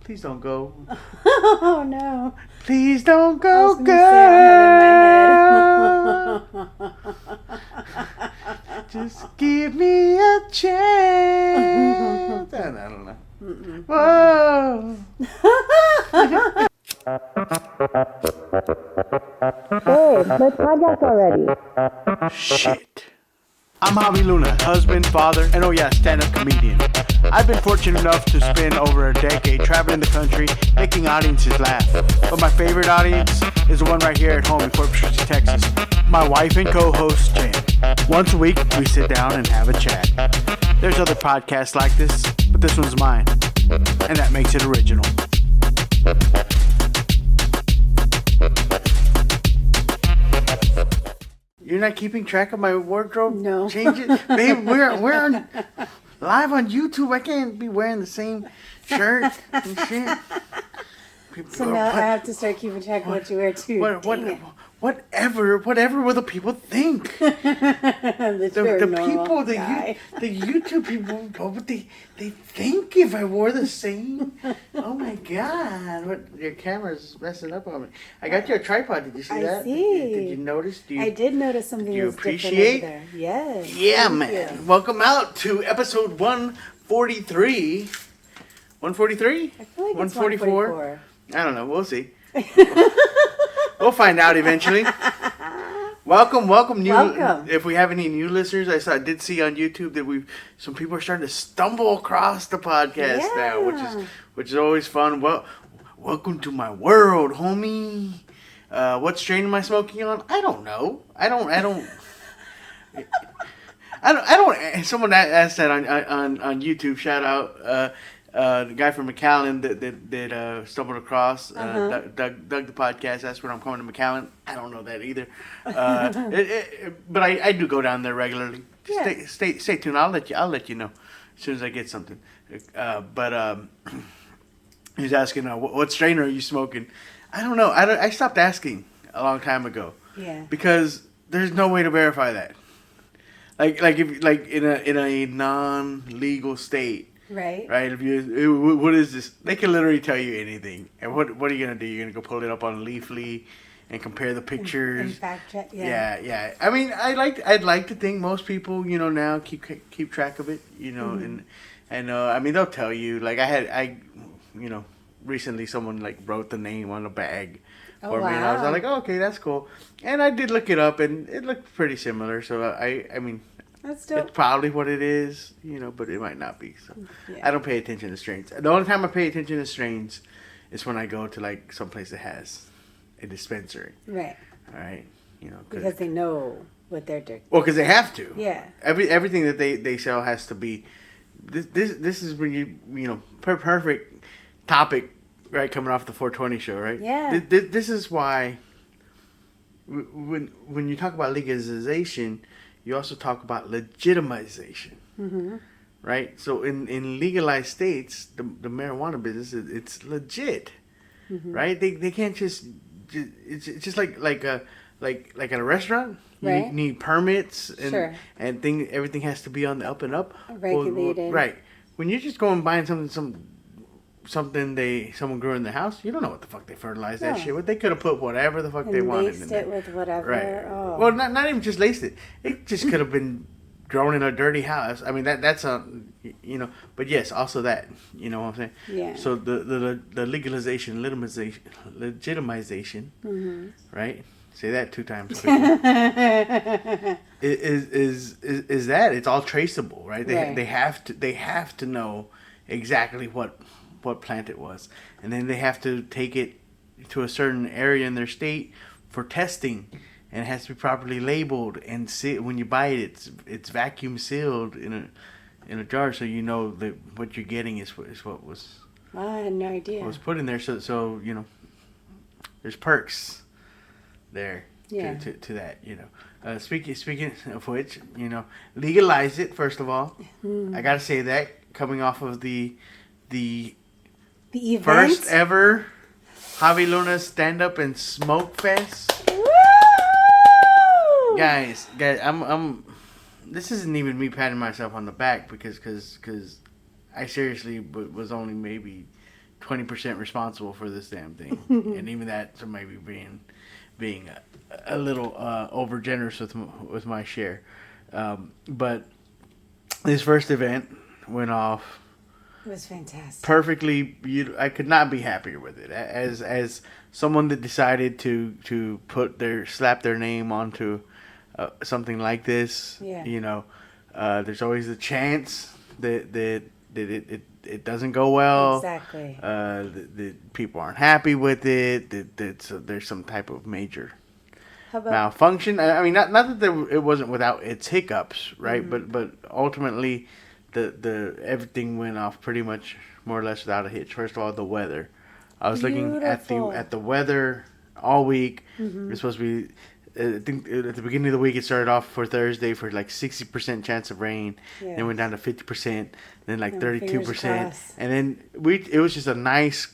Please don't go. Oh no. Please don't go, girl. Just give me a chance. I don't know. Whoa. Babe, let's podcast already. Shit. I'm Javi Luna, husband, father, and oh yeah, stand-up comedian. I've been fortunate enough to spend over a decade traveling the country, making audiences laugh. But my favorite audience is the one right here at home in Corpus Christi, Texas. My wife and co-host, Jen. Once a week, we sit down and have a chat. There's other podcasts like this, but this one's mine. And that makes it original. You're not keeping track of my wardrobe No. changes? Babe, we're on, live on YouTube. I can't be wearing the same shirt and shit. People So go, now I have to start keeping track of what you wear too. Whatever will the people think? The people, the YouTube people, what they think if I wore the same? Oh my God! What, your camera's messing up on me. I got you a tripod. Did you see that? See. Did you notice? I did notice something. Do you was appreciate? different over there. Yes. Yeah, man. You. Welcome out to episode 143. 143? I feel like 144? I don't know. We'll see. We'll find out eventually. Welcome. Welcome. If we have any new listeners, I did see on YouTube that some people are starting to stumble across the podcast now, which is always fun. Well, welcome to my world, homie. What strain am I smoking on? I don't know. I don't. Someone asked that on YouTube. Shout out. The guy from McAllen that stumbled across Doug the podcast. That's where I'm coming to McAllen. I don't know that either, but I do go down there regularly. Yeah. Stay tuned. I'll let you know as soon as I get something. But he's asking what strain are you smoking? I don't know. I stopped asking a long time ago. Yeah. Because there's no way to verify that. Like in a non-legal state. Right. Right. If you, what is this? They can literally tell you anything. And what are you gonna do? You're gonna go pull it up on Leafly and compare the pictures. And fact check. Yeah. Yeah. I mean, I'd like to think most people, now keep track of it. And I mean they'll tell you. Like I recently someone wrote the name on a bag for me, and I was like, oh, okay, that's cool. And I did look it up, and it looked pretty similar. So I mean. That's dope. It's probably what it is, but it might not be. So Yeah. I don't pay attention to strains. The only time I pay attention to strains is when I go to someplace that has a dispensary. Right. All right, Because they know what they're doing. Well, because they have to. Yeah. Everything that they sell has to be. This is when you perfect topic, right? Coming off the 420 show, right? Yeah. This is why. When you talk about legalization. You also talk about legitimization, right? So in legalized states, the marijuana business it's legit, right? They can't just it's just like at a restaurant. Right. You need permits and Sure. and everything has to be on the up and up. Regulated. Right. When you're just going buying something someone grew in their house, you don't know what the fuck they fertilized that shit with. They could have put whatever the fuck they wanted in laced there. it with whatever. Right. Oh. Well, not even just laced it. It just could have been grown in a dirty house. I mean that's a but yes, also that, you know what I'm saying? Yeah. So the legalization, legitimization, right? Say that 2 times quickly. is that it's all traceable, right? They have to know exactly what plant it was, and then they have to take it to a certain area in their state for testing, and it has to be properly labeled and when you buy it, it's vacuum sealed in a jar, so you know that what you're getting is what was. I had no idea. What was put in there, so there's perks there. Yeah. To that, speaking of which, legalize it first of all. I gotta say that coming off of the event? first ever Javi Luna stand up and smoke fest. Woo! Guys, I'm. This isn't even me patting myself on the back because I seriously was only maybe 20% responsible for this damn thing, and even that, so maybe being a little over generous with my share. But this first event went off. It was fantastic. Perfectly. I could not be happier with it. As someone that decided to slap their name onto something like this, there's always a chance that it doesn't go well. Exactly. The people aren't happy with it. There's some type of major malfunction. I mean, not that it wasn't without its hiccups, right? Mm-hmm. But ultimately, the everything went off pretty much more or less without a hitch. First of all, the weather. I was looking at the weather all week. Mm-hmm. It's supposed to be. I think at the beginning of the week it started off for Thursday for like 60% chance of rain, yes. then went down to 50%, then like 32%, crossed. and then it was just a nice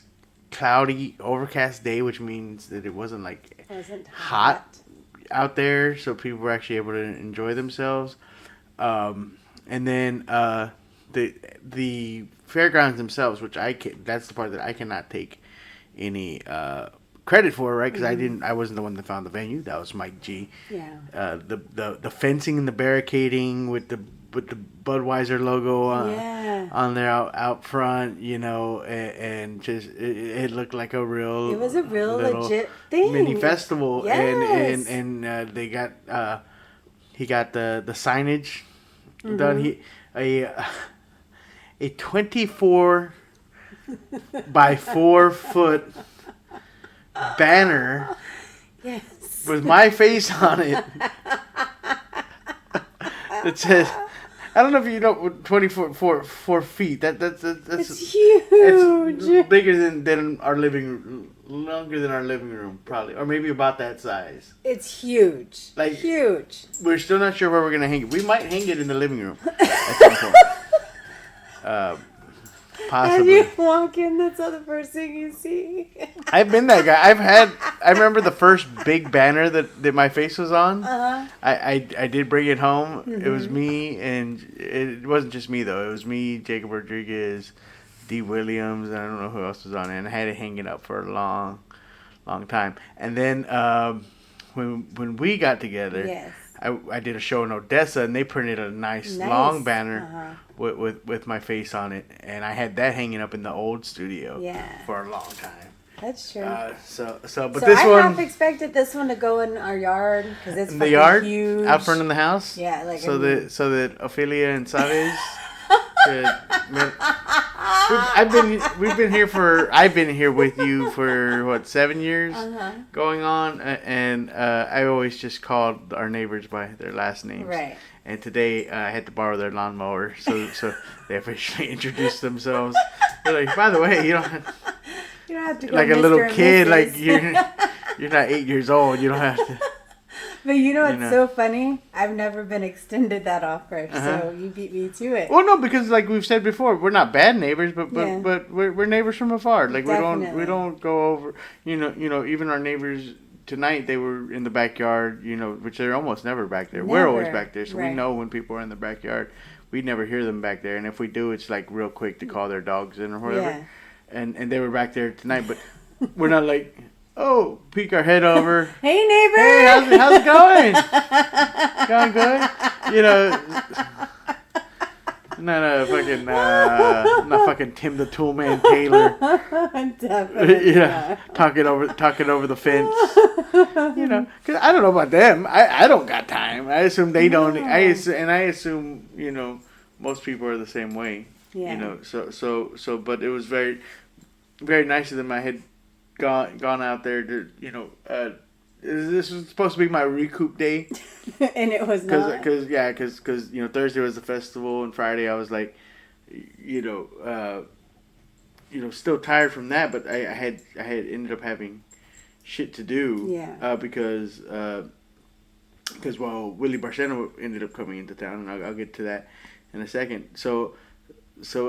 cloudy overcast day, which means that it wasn't like hot out there, so people were actually able to enjoy themselves. And then the fairgrounds themselves, which that's the part that I cannot take any credit for, right? Because I wasn't the one that found the venue. That was Mike G. Yeah. The fencing and the barricading with the Budweiser logo on there out front, and just it looked like a real. It was a real legit thing. Mini festival, yes. and they got he got the signage done. A 24 by 4 foot banner yes. with my face on it. It says, I don't know if you know 24 4 feet. That's it's huge. It's bigger than our living room, longer than our living room probably, or maybe about that size. It's huge. Like huge. We're still not sure where we're gonna hang it. We might hang it in the living room at some point. Possibly. As you walk in, that's the first thing you see. I've been that guy. I remember the first big banner that my face was on. Uh-huh. I did bring it home. Mm-hmm. It was me, and it wasn't just me, though. It was me, Jacob Rodriguez, D. Williams, and I don't know who else was on it. And I had it hanging up for a long, long time. And then when we got together, yes. I did a show in Odessa, and they printed a nice. Long banner with my face on it, and I had that hanging up in the old studio for a long time. That's true. So this I one. I half expected this one to go in our yard because it's in the yard, huge. out front in the house. Yeah, like so that Ophelia and Savage could. I've been here with you for what 7 years going on, and I always just called our neighbors by their last names. Right. And today I had to borrow their lawnmower, so they officially introduced themselves. They're like, by the way, you don't have to go like a little kid, like you're not 8 years old. You don't have to. But what's so funny? I've never been extended that offer, so you beat me to it. Well, no, because like we've said before, we're not bad neighbors, but we're neighbors from afar. Like Definitely. we don't go over. Even our neighbors tonight, they were in the backyard. Which they're almost never back there. We're always back there, so we know when people are in the backyard. We never hear them back there, and if we do, it's like real quick to call their dogs in or whatever. Yeah. And they were back there tonight, but we're not like. Oh, peek our head over. Hey, neighbor. Hey, how's it going? Going good? Not fucking Tim the Toolman Taylor. Definitely. Talking over the fence. Because I don't know about them. I don't got time. I assume they don't. I assume most people are the same way. Yeah. So, but it was very, very nice of them. I had gone out there to this was supposed to be my recoup day, and it was not because Thursday was the festival and Friday I was like still tired from that, but I had ended up having shit to do because Willie Barceno ended up coming into town, and I'll get to that in a second. So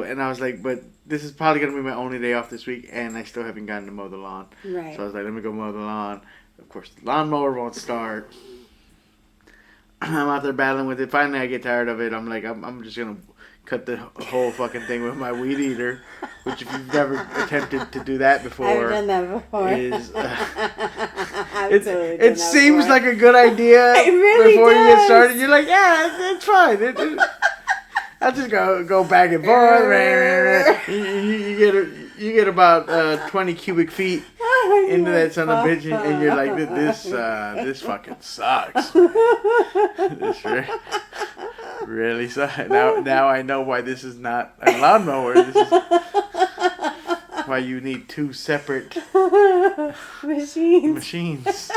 and I was like, but this is probably going to be my only day off this week, and I still haven't gotten to mow the lawn. Right. So I was like, let me go mow the lawn. Of course, the lawnmower won't start. I'm out there battling with it. Finally, I get tired of it. I'm like, I'm just going to cut the whole fucking thing with my weed eater, which if you've never attempted to do that before, I've done that before. Is Totally it seems like a good idea It really before you get does. started. You're like, yeah, it's fine. I'll just go back and forth. You get about 20 cubic feet into that son of a bitch, and you're like, this fucking sucks. This really sucks. Now I know why this is not a lawnmower. This is why you need two separate machines.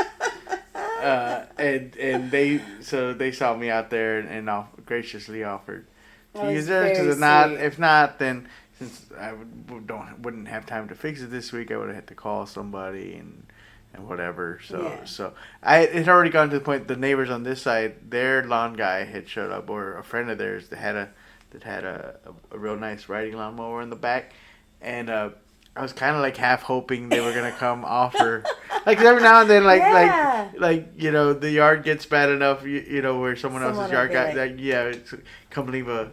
And they saw me out there and graciously offered to use theirs, because if not, then since I wouldn't have time to fix it this week, I would have had to call somebody and whatever. So I had already gone to the point. The neighbors on this side, their lawn guy had showed up, or a friend of theirs that had a real nice riding lawnmower in the back, and I was kind of like half hoping they were gonna come offer, like every now and then, like you know, the yard gets bad enough, you know, where someone else's yard got come leave a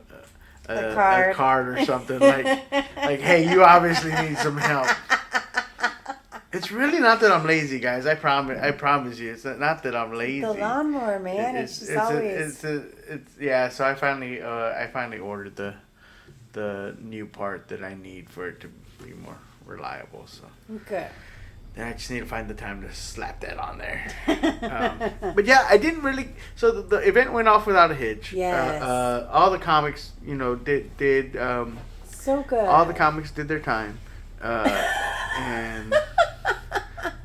card or something like hey, you obviously need some help. It's really not that I'm lazy, guys. I promise you, it's not that I'm lazy. The lawnmower, man, it's just always. So I finally ordered the new part that I need for it to be more reliable. So Okay. then I just need to find the time to slap that on there. But yeah, I didn't really. So the event went off without a hitch. Yes. All the comics, did. So good. All the comics did their time, and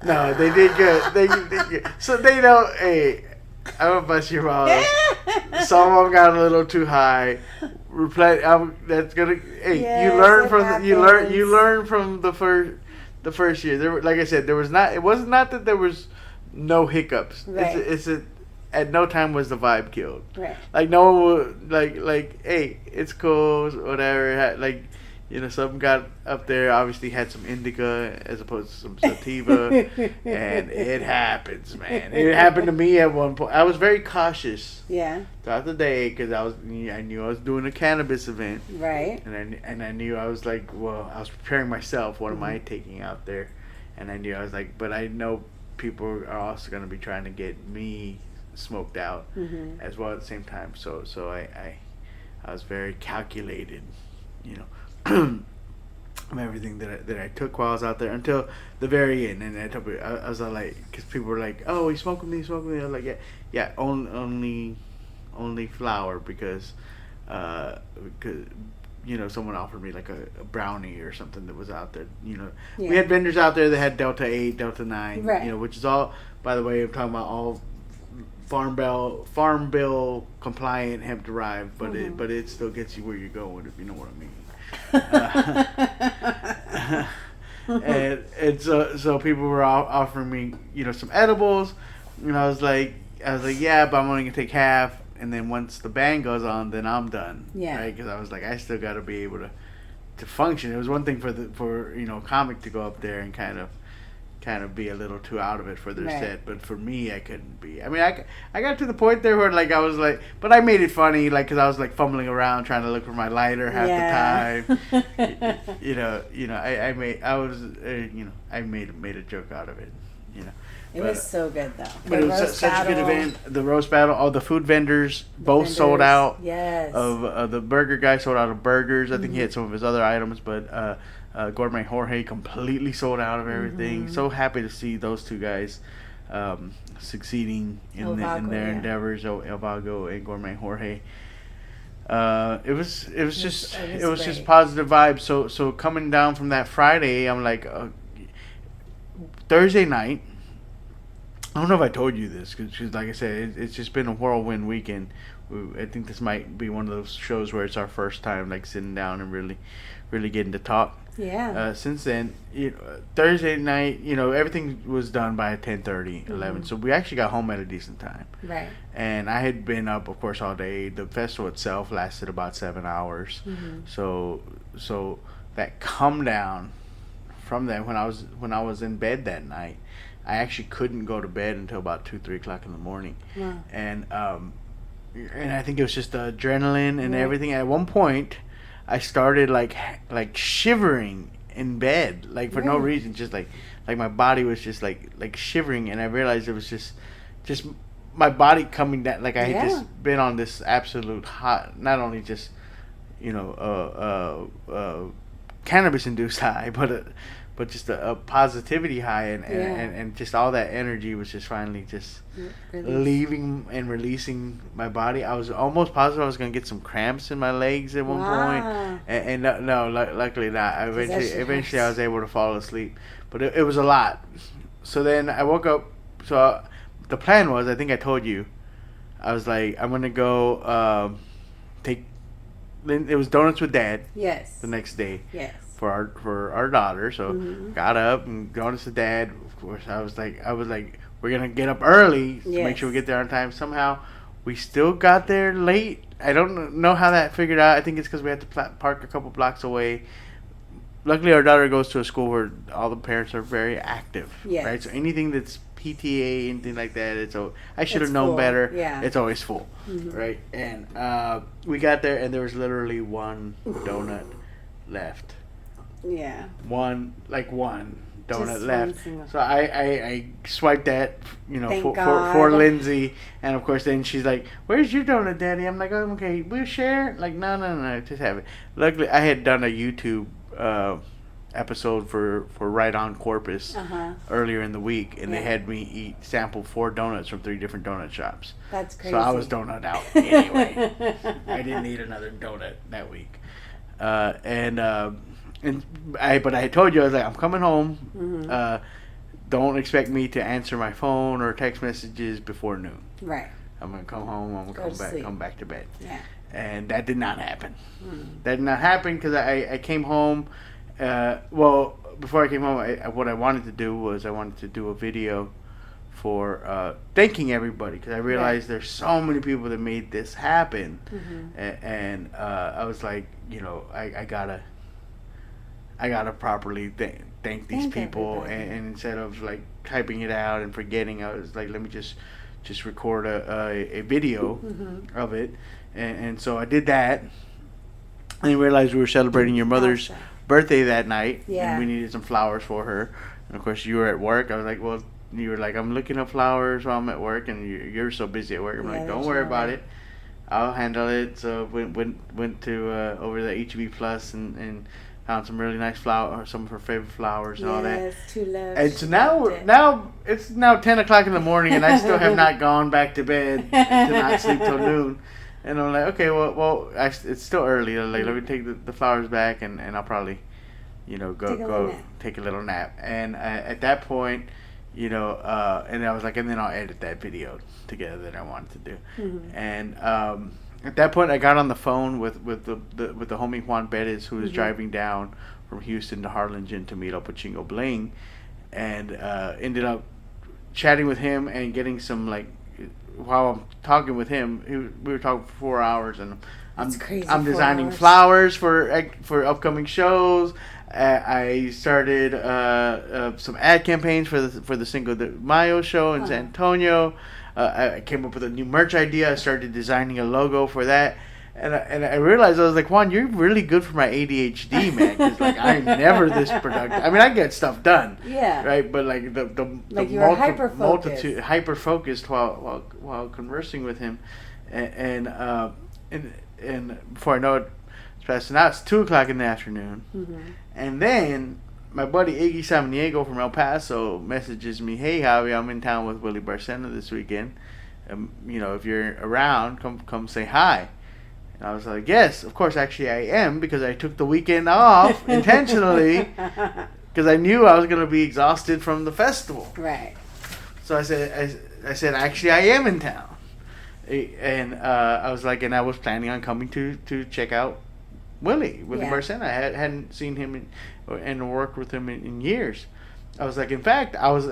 no, they did good. They did good. So they know. Hey, I'm gonna bust your balls. Some of them got a little too high. That's gonna. Hey, Yes, you learn it from you learn from the first year. There, like I said, there was not. It was not that there was no hiccups. Right. It's at no time was the vibe killed. Right. Like no one would like. Hey, it's cool. Whatever. Like, some got up there. Obviously had some indica as opposed to some sativa, and it happens, man. It happened to me at one point. I was very cautious. Yeah. Throughout the day, because I knew I was doing a cannabis event. Right. And I knew I was like, well, I was preparing myself. What am I taking out there? And I knew I was like, but I know people are also going to be trying to get me smoked out as well at the same time. So I was very calculated, everything that I took while I was out there until the very end. And I was like, because people were like, oh, he smoked with me. I was like, yeah, only flower because someone offered me like a brownie or something that was out there. We had vendors out there that had Delta 8, Delta 9, right. Which is all, by the way, I'm talking about all Farm Bill compliant, hemp derived, but it still gets you where you're going, if you know what I mean. And so people were offering me some edibles, and I was like yeah, but I'm only gonna take half, and then once the band goes on, then I'm done. Right, because I was like, I still got to be able to function. It was one thing for comic to go up there and kind of be a little too out of it for their set, but for me, I couldn't be. I mean, I got to the point there where like I was like, but I made it funny, like, because I was like fumbling around trying to look for my lighter half the time. I made a joke out of it. It was so good though. But it was such a good event. The roast battle, all the food vendors sold out. Yes. Of the burger guy sold out of burgers. I think he had some of his other items, but Gourmet Jorge completely sold out of everything. So happy to see those two guys succeeding in their endeavors. El Vago and Gourmet Jorge. It was just positive vibes. So coming down from that Friday, I'm like, Thursday night. I don't know if I told you this because like I said, it's just been a whirlwind weekend. I think this might be one of those shows where it's our first time like sitting down and really getting to talk. Yeah. Since then, Thursday night, everything was done by 10:30, 11. So we actually got home at a decent time. Right. And I had been up, of course, all day. The festival itself lasted about 7 hours. So that come down from that, when I was in bed that night, I actually couldn't go to bed until about 2-3 o'clock in the morning. Wow. And and I think it was just the adrenaline and everything. At one point, I started like shivering in bed, like for no reason, just like my body was just like shivering, and I realized it was just my body coming down. Like I had just been on this absolute hot, not only just cannabis induced high, but just a positivity high, and just all that energy was just finally just leaving and releasing my body. I was almost positive I was going to get some cramps in my legs at one point, and no, luckily not. Eventually I was able to fall asleep, but it was a lot. So then I woke up. So the plan was, I think I told you, I was like, I'm going to go take. It was donuts with Dad. Yes. The next day. Yes. For our daughter, so got up and donuts with Dad. Of course, I was like, we're gonna get up early to make sure we get there on time. Somehow, we still got there late. I don't know how that figured out. I think it's because we had to park a couple blocks away. Luckily, our daughter goes to a school where all the parents are very active. Yes. Right. So anything that's PTA, anything like that, I should have known better. Yeah. It's always full. Right. And we got there, and there was literally one donut left. Yeah. One donut Just left. one So I swiped that, God. for Lindsay, and of course then she's like, "Where's your donut, Daddy?" I'm like, "Oh, okay, we'll share." Like, no, just have it. Luckily, I had done a YouTube episode for Right on Corpus earlier in the week, and they had me sample 4 donuts from 3 different donut shops. That's crazy. So I was donut out anyway. I didn't need another donut that week, but I had told you, I was like, I'm coming home. Don't expect me to answer my phone or text messages before noon. Right. I'm gonna come home. I'm gonna come back to bed. Yeah. And that did not happen. That did not happen because I came home. Well, before I came home, what I wanted to do was I wanted to do a video for thanking everybody, because I realized there's so many people that made this happen, and I was like, I gotta properly thank these people, and instead of like typing it out and forgetting, I was like, let me just record a video of it, and so I did that. And I realized we were celebrating your mother's birthday that night, and we needed some flowers for her. And of course, you were at work. I was like, well, you were like, I'm looking up flowers while I'm at work, and you're so busy at work. I'm like, don't worry about it. I'll handle it. So went to over the HB Plus and found some really nice flowers, some of her favorite flowers and all that. Yes, tulips. And so now it's now 10 o'clock in the morning, and I still have not gone back to bed to not sleep till noon. And I'm like, okay, well, it's still early. Like, let me take the flowers back, and I'll probably, go take a little nap. And at that point, and I was like, and then I'll edit that video together that I wanted to do. And at that point, I got on the phone with the homie Juan Perez, who was driving down from Houston to Harlingen to meet up with Chingo Bling, and ended up chatting with him and getting some, like, while I'm talking with him, we were talking for 4 hours, and I'm designing flowers for upcoming shows. I started some ad campaigns for the Cinco de Mayo show in San Antonio. I came up with a new merch idea. I started designing a logo for that, and I realized, I was like, Juan, you're really good for my ADHD, man. Because like, I'm never this productive. I mean, I get stuff done. Yeah. Right, but like the you're hyper focused while conversing with him, and before I know it, it's passing out. It's 2:00 in the afternoon, and then my buddy Iggy Samaniego from El Paso messages me, "Hey Javi, I'm in town with Willie Barcena this weekend. If you're around, come say hi." And I was like, "Yes, of course. Actually, I am, because I took the weekend off intentionally because I knew I was gonna be exhausted from the festival." Right. So I said, actually, I am in town, and I was like, and I was planning on coming to check out Willie Barcena. I hadn't seen him and worked with him in years. I was like, in fact, I was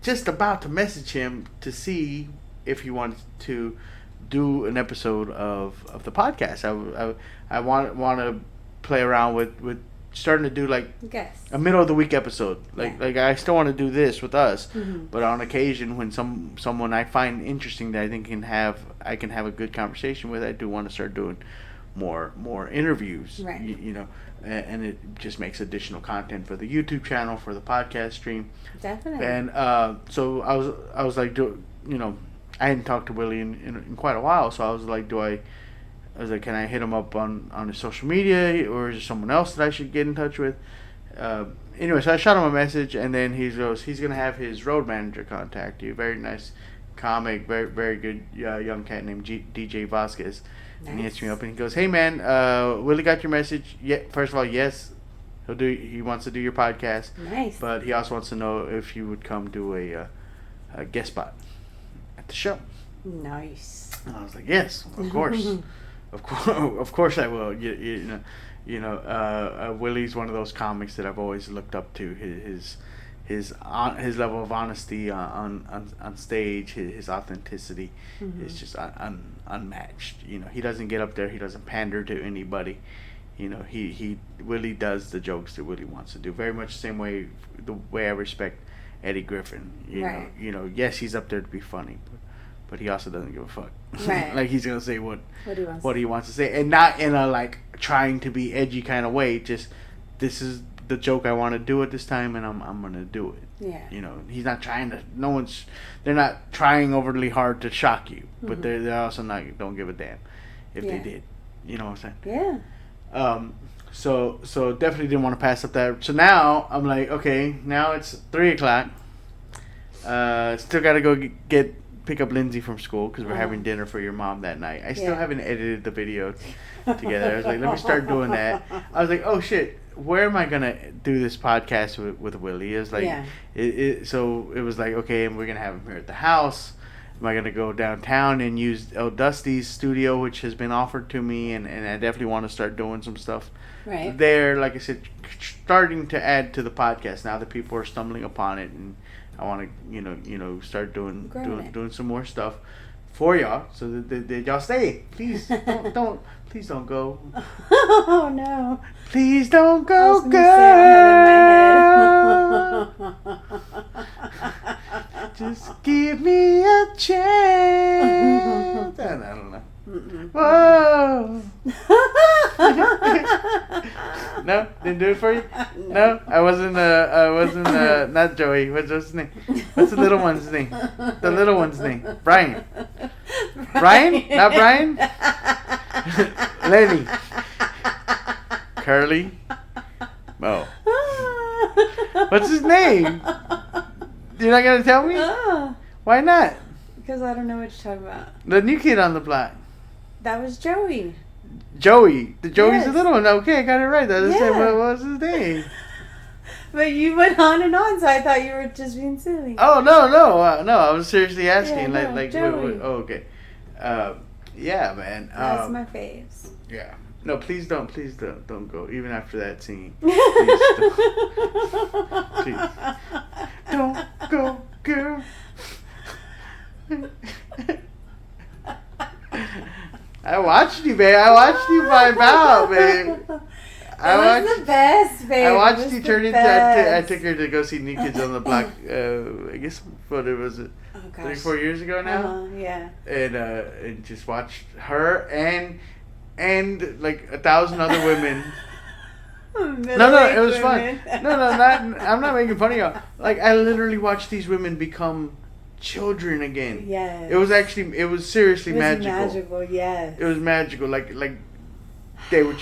just about to message him to see if he wanted to do an episode of the podcast. I want to play around with starting to do like Yes. a middle of the week episode. Like I still want to do this with us, Mm-hmm. but on occasion when someone I find interesting that I think I can have a good conversation with, I do want to start doing more interviews. Right. You know, and it just makes additional content for the YouTube channel, for the podcast stream. Definitely. And so I was like, I hadn't talked to Willie in quite a while, so I was like, can I hit him up on his social media, or is there someone else that I should get in touch with? Anyway, so I shot him a message, and then he goes, he's going to have his road manager contact you. Very nice comic, very, very good young cat named DJ Vasquez. Nice. And he hits me up, and he goes, hey, man, Willie got your message. Yeah, first of all, yes, he wants to do your podcast. Nice. But he also wants to know if you would come do a guest spot at the show. Nice. And I was like, yes, of course. Of course I will. Willie's one of those comics that I've always looked up to. His level of honesty on stage, his authenticity is just unmatched. He doesn't get up there. He doesn't pander to anybody. He Willie does the jokes that Willie wants to do. Very much the way I respect Eddie Griffin. Right. Yes, he's up there to be funny, but he also doesn't give a fuck. Right. Like he's gonna say what he wants to say, and not in a like trying to be edgy kind of way. Just this is the joke I want to do at this time, and I'm gonna do it. Yeah. He's not trying to. They're not trying overly hard to shock you, but they're also not. Don't give a damn if they did. You know what I'm saying? Yeah. So definitely didn't want to pass up that. So now I'm like, okay, now it's 3:00. Still gotta go pick up Lindsay from school because we're having dinner for your mom that night. I still haven't edited the video together. I was like, let me start doing that. I was like, oh shit, where am I gonna do this podcast with Willie? It was like, so it was like, okay, and we're gonna have him here at the house. Am I gonna go downtown and use El Dusty's studio, which has been offered to me, and I definitely want to start doing some stuff there. Like I said, starting to add to the podcast now that people are stumbling upon it, and I want to start doing some more stuff for y'all, so that y'all stay. Please please don't go. Oh no! Please don't go, girl. Just give me a chance. I don't know. Whoa. No, didn't do it for you. No, I wasn't. Not Joey. What's his name? What's the little one's name? The little one's name. Brian. Brian? Not Brian. Lenny. Curly. Oh. What's his name? You're not gonna tell me? Why not? Because I don't know what you're talking about. The new kid on the block. That was Joey. Joey. Joey's the little one. Okay, I got it right. That's what was his name? But you went on and on, so I thought you were just being silly. Oh no! I was seriously asking. Joey. Okay. Yeah, man. That's my faves. Yeah. No, please don't go. Even after that scene. Please don't go, girl. I watched you, babe. I watched you vibe out, babe. It was the best, babe. I watched you turn into. I took her to go see New Kids on the Block. I guess what it was. 3-4 years ago now. Yeah. And just watched her and like 1,000 other women. No, it was fun. I'm not making fun of y'all. Like I literally watched these women become children again. Yes. It was seriously magical. Magical, yes. It was magical. Like they were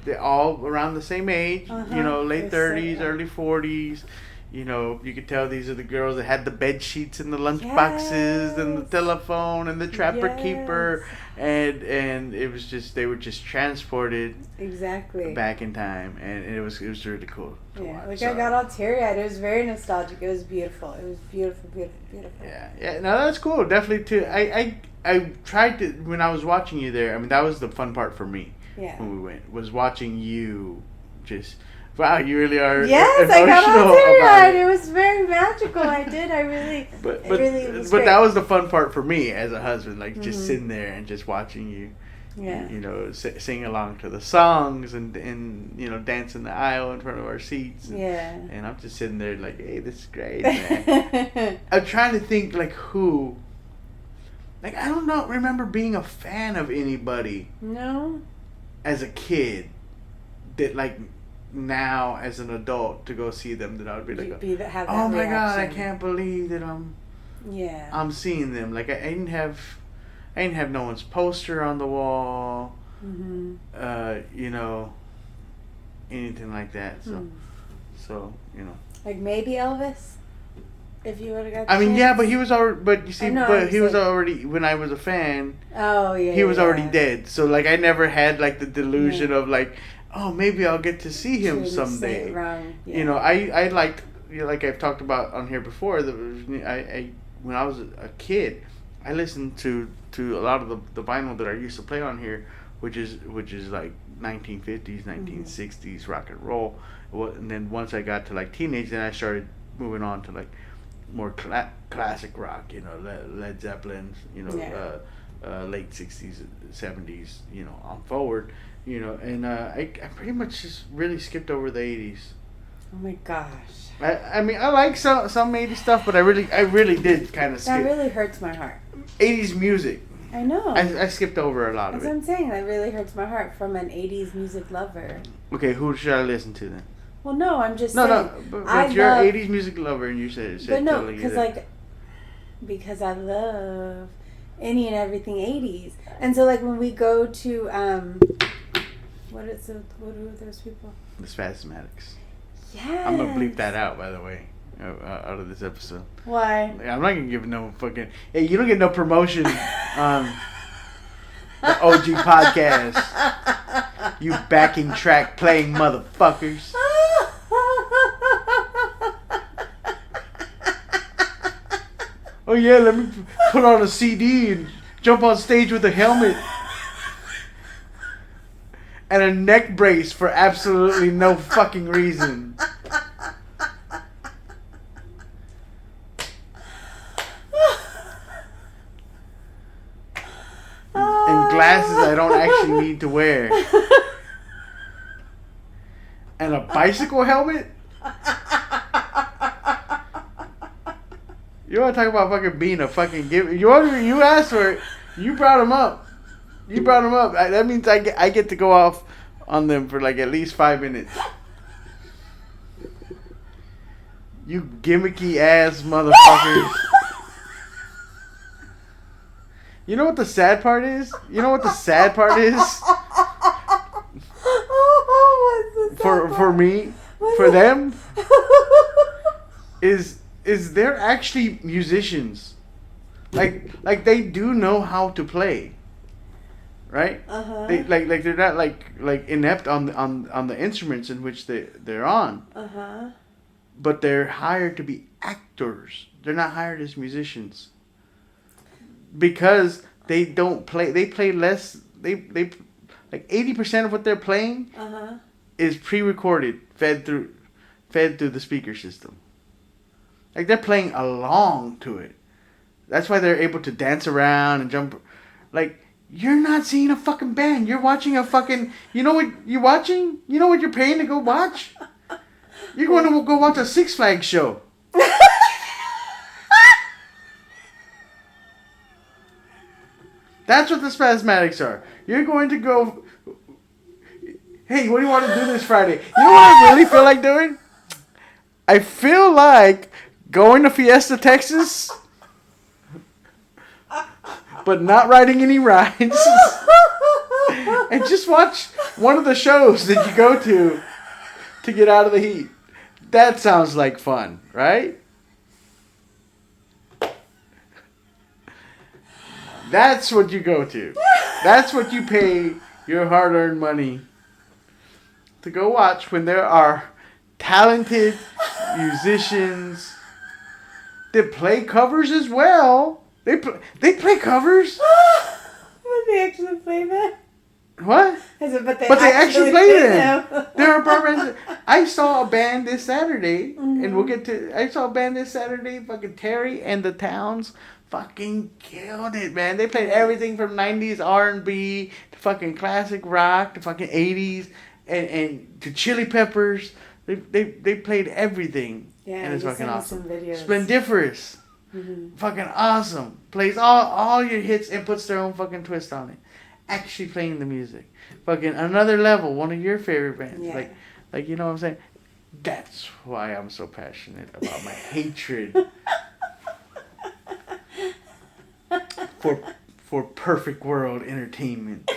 they're all around the same age. Late 30s, early 40s. You could tell these are the girls that had the bed sheets and the lunch boxes and the telephone and the trapper keeper, and it was just they were just transported back in time, and it was really cool to watch. I got all teary-eyed. It was very nostalgic. It was beautiful. It was beautiful. Yeah. No, that's cool. Definitely too. I tried to when I was watching you there. I mean, that was the fun part for me. Yeah. When we went was watching you just. Wow, you really are. Yes, I got all teary-eyed. It was very magical. I really. But that was the fun part for me as a husband, like just sitting there and just watching you, Yeah. You know, sing along to the songs and dance in the aisle in front of our seats. And I'm just sitting there like, hey, this is great, man. I'm trying to think like who. Like I don't know. Remember being a fan of anybody. No. As a kid, that like now as an adult to go see them, that I would be like, oh my god, I can't believe that I'm seeing them. Like I didn't have no one's poster on the wall. Mm-hmm. Anything like that. So like maybe Elvis. If you would have got. I mean, chance. yeah, but he was already. But you see, he was already when I was a fan. Oh yeah. He was already dead, so like I never had like the delusion of like, oh, maybe I'll get to see him someday. I liked, like I've talked about on here before. I when I was a kid, I listened to a lot of the vinyl that I used to play on here, which is like 1950s, 1960s rock and roll. And then once I got to like teenage, then I started moving on to like more classic rock, Led Zeppelin, late 60s, 70s, on forward, and I pretty much just really skipped over the 80s. Oh my gosh. I mean, I like some 80s stuff, but I really did kind of skip. That really hurts my heart. 80s music. I know. I skipped over a lot That's of it. what I'm saying. That really hurts my heart from an 80s music lover. Okay, who should I listen to then? Well, no, I'm just saying. No, but you're an 80s music lover, and you said but no, totally because I love any and everything 80s, and so like when we go to what are those people? The Spasmatics. Yeah. I'm gonna bleep that out, by the way, out of this episode. Why? I'm not gonna give no fucking. Hey, you don't get no promotion on the OG podcast. You backing track playing motherfuckers. Oh yeah, let me put on a CD and jump on stage with a helmet and a neck brace for absolutely no fucking reason. And glasses I don't actually need to wear. And a bicycle helmet? You want to talk about fucking being a fucking giver? You asked for it. You brought him up. That means I get to go off on them for like at least 5 minutes. You gimmicky ass motherfuckers. You know what the sad part is? For me, for them, is they're actually musicians. Like they do know how to play. Right? Uh-huh. They're not like inept on the instruments in which they're on. Uh-huh. But they're hired to be actors. They're not hired as musicians. Because they don't play. They play less. They like 80% of what they're playing is pre-recorded, fed through the speaker system. Like they're playing along to it. That's why they're able to dance around and jump. Like you're not seeing a fucking band. You're watching a fucking. You know what you're watching? You know what you're paying to go watch? You're going to go watch a Six Flags show. That's what the Spasmatics are. You're going to go... Hey, what do you want to do this Friday? You know what I really feel like doing? I feel like going to Fiesta, Texas, but not riding any rides, and just watch one of the shows that you go to get out of the heat. That sounds like fun, right? That's what you go to. That's what you pay your hard-earned money to go watch when there are talented musicians that play covers as well. They play covers. Would they actually play that? What? I said, but they actually play them. them. There are bands. I saw a band this Saturday, and we'll get to. I saw a band this Saturday. Fucking Terry and the Towns, fucking killed it, man. They played everything from '90s R&B to fucking classic rock to fucking '80s, and to Chili Peppers. They played everything. Yeah, and it's you fucking sent me awesome. some videos. Splendiferous. Fucking awesome. Plays all your hits and puts their own fucking twist on it. Actually playing the music. Fucking Another Level, one of your favorite bands. Yeah. Like you know what I'm saying? That's why I'm so passionate about my hatred for perfect world entertainment.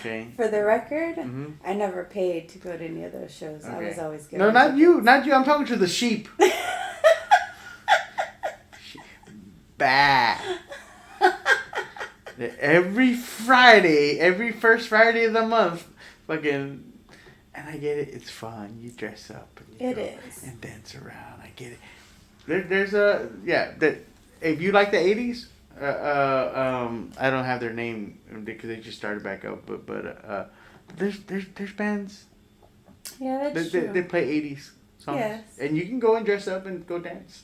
Okay. For the record, Mm-hmm. I never paid to go to any of those shows. Okay. I was always good. No, not you. Not you. I'm talking to the sheep. Bah. Every Friday, every first Friday of the month, fucking, and I get it. It's fun. You dress up and you go and dance around. I get it. There's a if you like the '80s, I don't have their name because they just started back up. But there's bands. Yeah, that's true. They play '80s songs, Yes. and you can go and dress up and go dance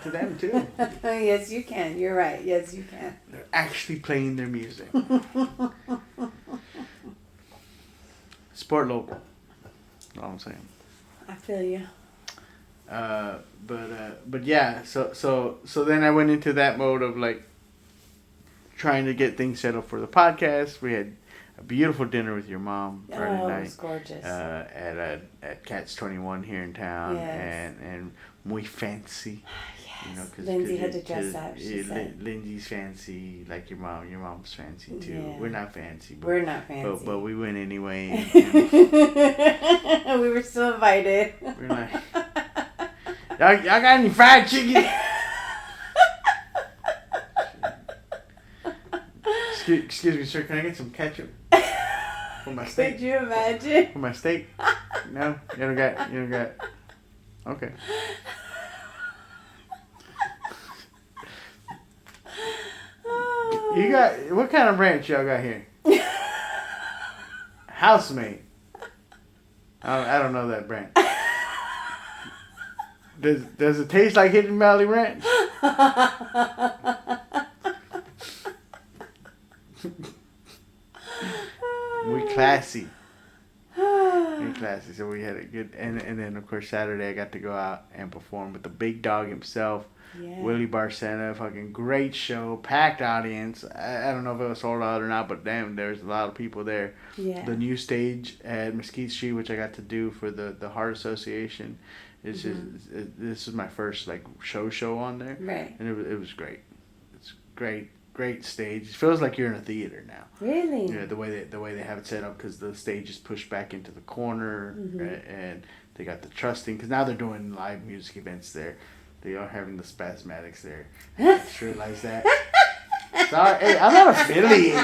to them too. Yes, you can. You're right. Yes, you can. They're actually playing their music. Sport local. That's all I'm saying. I feel you. But yeah, so then I went into that mode of like trying to get things settled for the podcast. We had a beautiful dinner with your mom Friday night. It was gorgeous. At Cat's 21 here in town, Yes. and muy fancy. Yes. You know, cause, Lindsay 'cause had to it- dress 'cause up, she it- said. Lindsay's fancy, like your mom. Your mom's fancy too. Yeah. We're not fancy. But, We're not fancy. But we went anyway. We were still invited. We're like, y'all got any fried chicken? Excuse me, sir. Can I get some ketchup for my steak? Could you imagine? For my steak? No, you don't got. Okay. You got what kind of ranch y'all got here? Housemade. I don't know that brand. Does it taste like Hidden Valley Ranch? We classy. We classy. So we had a good and then of course Saturday I got to go out and perform with the big dog himself. Yeah. Willie Barcena, fucking great show, packed audience. I don't know if it was sold out or not, but damn, there's a lot of people there. Yeah. The new stage at Mesquite Street, which I got to do for the Heart Association, is this is my first like show on there, Right. and it was great. It's great stage. It feels like you're in a theater now. Really? Yeah, the way they have it set up because the stage is pushed back into the corner, and they got the trusting because now they're doing live music events there. They are having the Spasmatics there. I just realized that. Sorry, hey, I'm not affiliated.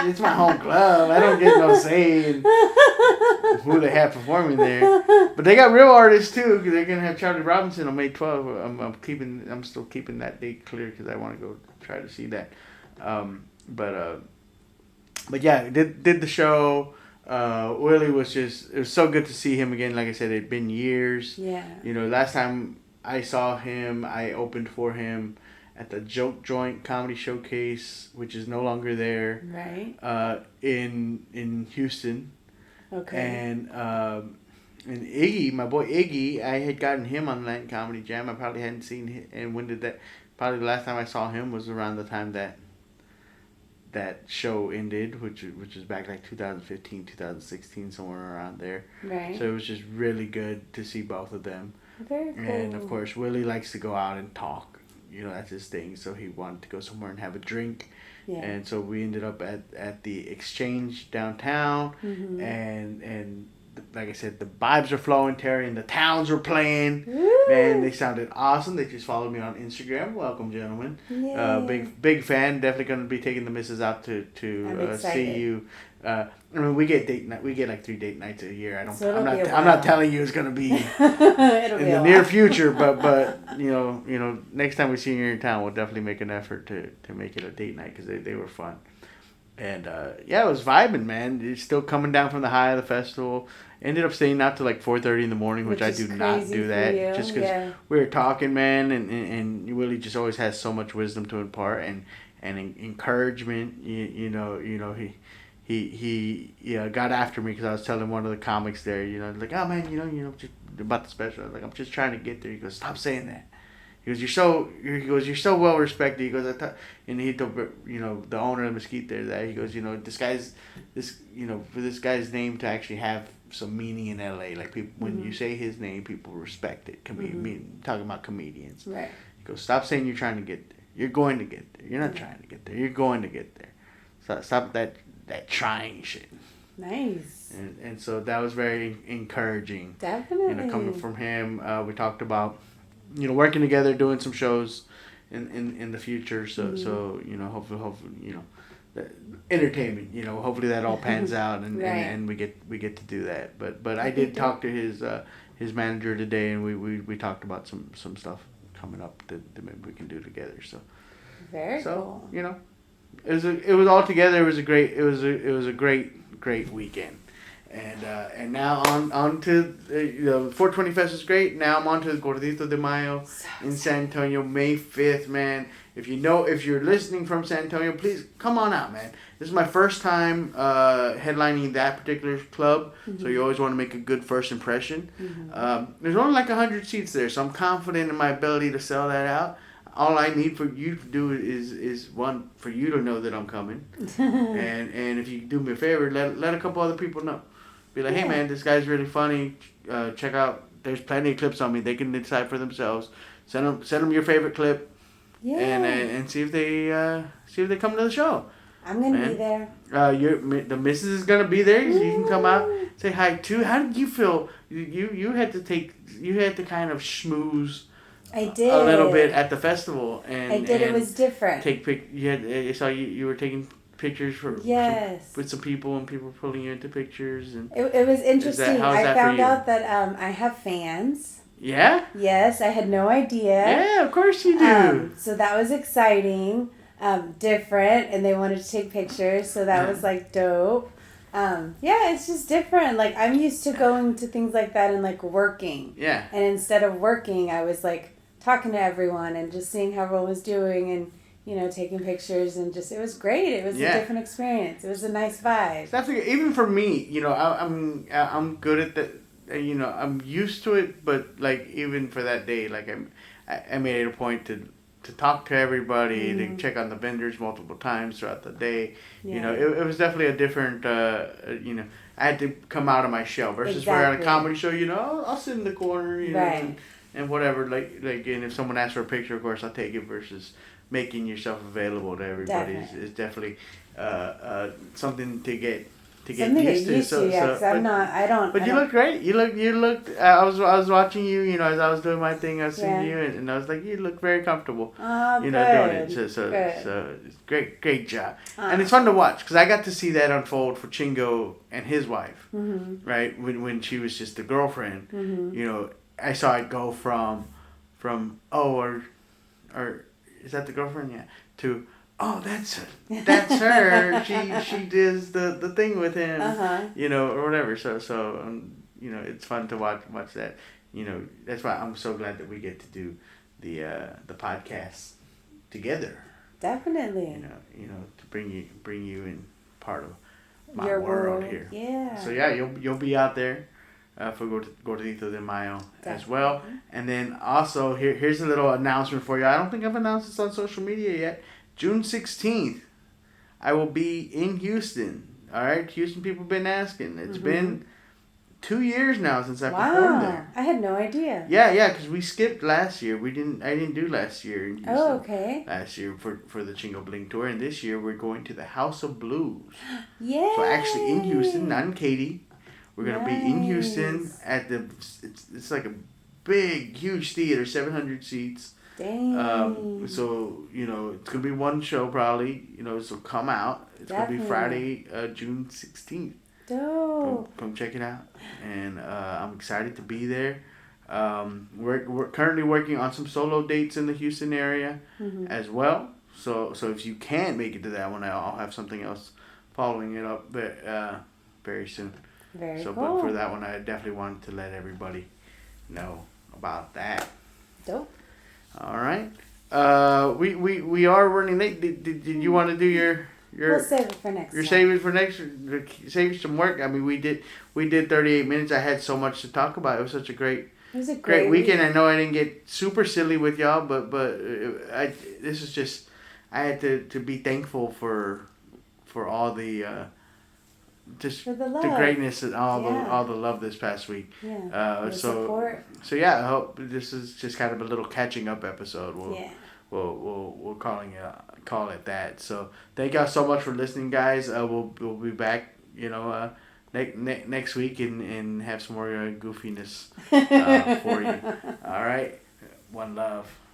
It's my home club. I don't get no say in who they have performing there. But they got real artists too. Cause they're gonna have Charlie Robinson on May 12th. I'm still keeping that date clear because I want to go try to see that. But yeah, did the show. Willie it was so good to see him again. Like I said, it'd been years. Yeah. You know, last time I saw him, I opened for him at the Joke Joint Comedy Showcase, which is no longer there. Right. In Houston. Okay. And Iggy, my boy Iggy, I had gotten him on the Latin Comedy Jam. I probably hadn't seen him. And when did that? Probably the last time I saw him was around the time that show ended, which was back like 2015, 2016, somewhere around there. Right. So it was just really good to see both of them. Very cool. And of course, Willie likes to go out and talk. You know, that's his thing. So he wanted to go somewhere and have a drink. Yeah. And so we ended up at the Exchange downtown, and like I said, the vibes are flowing, Terry, and the towns were playing. Woo! Man, they sounded awesome. They just followed me on Instagram. Welcome, gentlemen. Big fan. Definitely going to be taking the missus out to see you. I mean, we get date night. We get like 3 date nights a year. I'm not telling you it's going to be in the near future, but you know, next time we see you here in town, we'll definitely make an effort to make it a date night because they were fun. And it was vibing, man. It's still coming down from the high of the festival. Ended up staying out to like 4:30 in the morning, which I do not do that. Just because we were talking, man, and Willie just always has so much wisdom to impart and encouragement. You know he got after me because I was telling one of the comics there, like, oh man, you know just about the special. I was like, I'm just trying to get there. He goes, stop saying that. He goes, you're so well respected. He goes, and he told the owner of the Mesquite there, he goes, for this guy's name to actually have some meaning in LA, like people, when you say his name, people respect it. Talking about comedians. Right. He goes, stop saying you're trying to get there. You're going to get there. You're not trying to get there. You're going to get there. So stop that trying shit. Nice. And so that was very encouraging. Definitely. Coming from him, we talked about working together, doing some shows in the future. So hopefully entertainment. Hopefully that all pans out and right. and we get to do that. But I did talk to his manager today, and we talked about some stuff coming up that maybe we can do together. So very cool. It was all together. It was a great weekend. And now on to 420 Fest is great. Now I'm on to the Gordito de Mayo in San Antonio, May 5th, man. If you're listening from San Antonio, please come on out, man. This is my first time headlining that particular club, so you always want to make a good first impression. There's only like 100 seats there, so I'm confident in my ability to sell that out. All I need for you to do is one, for you to know that I'm coming, and if you do me a favor, let a couple other people know. Be like, hey man, this guy's really funny. Check out. There's plenty of clips on me. They can decide for themselves. Send them your favorite clip, and see if they come to the show. I'm gonna be there. The missus is gonna be there, so you can come out, say hi too. How did you feel? You had to kind of schmooze. I did a little bit at the festival, and I did. It was different. I saw you were taking pictures with some people, and people pulling you into pictures, and it was interesting. I found out that I have fans. Yeah. Yes, I had no idea. Yeah, of course you do. So that was exciting, different, and they wanted to take pictures, so that was like dope. It's just different. Like, I'm used to going to things like that and like working. Yeah. And instead of working, I was like talking to everyone and just seeing how everyone was doing and, taking pictures, and just, it was great. It was a different experience. It was a nice vibe. Definitely, even for me, I'm good at that. I'm used to it, but like even for that day, like I made it a point to talk to everybody, to check on the vendors multiple times throughout the day. Yeah. It was definitely a different, I had to come out of my shell versus where on a comedy show, I'll sit in the corner, and whatever, like, and if someone asks for a picture, of course, I'll take it, versus making yourself available to everybody is definitely something to get used to. But you look great. You looked. I was watching you. As I was doing my thing, I was seeing you, and I was like, you look very comfortable. Oh, doing good. it. So it's great job, and it's fun to watch because I got to see that unfold for Chingo and his wife, right? When she was just a girlfriend, I saw it go from or is that the girlfriend? Yeah. To that's her. She does the thing with him, or whatever. So it's fun to watch that. That's why I'm so glad that we get to do the podcast together. Definitely. To bring you in part of my Your world world here. Yeah. So you'll be out there for Gordito de Mayo as well. And then also here's a little announcement for you. I don't think I've announced this on social media yet. June 16th, I will be in Houston. All right, Houston people have been asking. It's been 2 years now since I performed there. I had no idea. Yeah, because we skipped last year. I didn't do last year in Houston. Oh, okay. Last year for the Chingo Bling tour, and this year we're going to the House of Blues. Yeah. So actually in Houston, not in Katy. We're gonna be in Houston Nice. at the. It's like a big, huge theater, 700 seats. Dang. So it's gonna be one show probably. So come out. It's gonna be Definitely. Friday, June 16th. Dope. Come check it out, and I'm excited to be there. We're currently working on some solo dates in the Houston area as well. So if you can't make it to that one, I'll have something else following it up very soon. Very So, cool. but for that one, I definitely wanted to let everybody know about that. Dope. All right. We are running late. Did you want to do your We'll save it for next You're time. saving for next. Save some work. I mean, we did 38 minutes. I had so much to talk about. It was such a great It was a great great weekend. week. I know I didn't get super silly with y'all, but this is just I had to be thankful for all the just For the the love. greatness and all Yeah. the love this past week. Yeah. The support. So yeah, I hope this is just kind of a little catching up episode. Yeah. We'll call it that. So thank y'all so much for listening, guys. We'll be back, next week and have some more goofiness for you. All right, one love.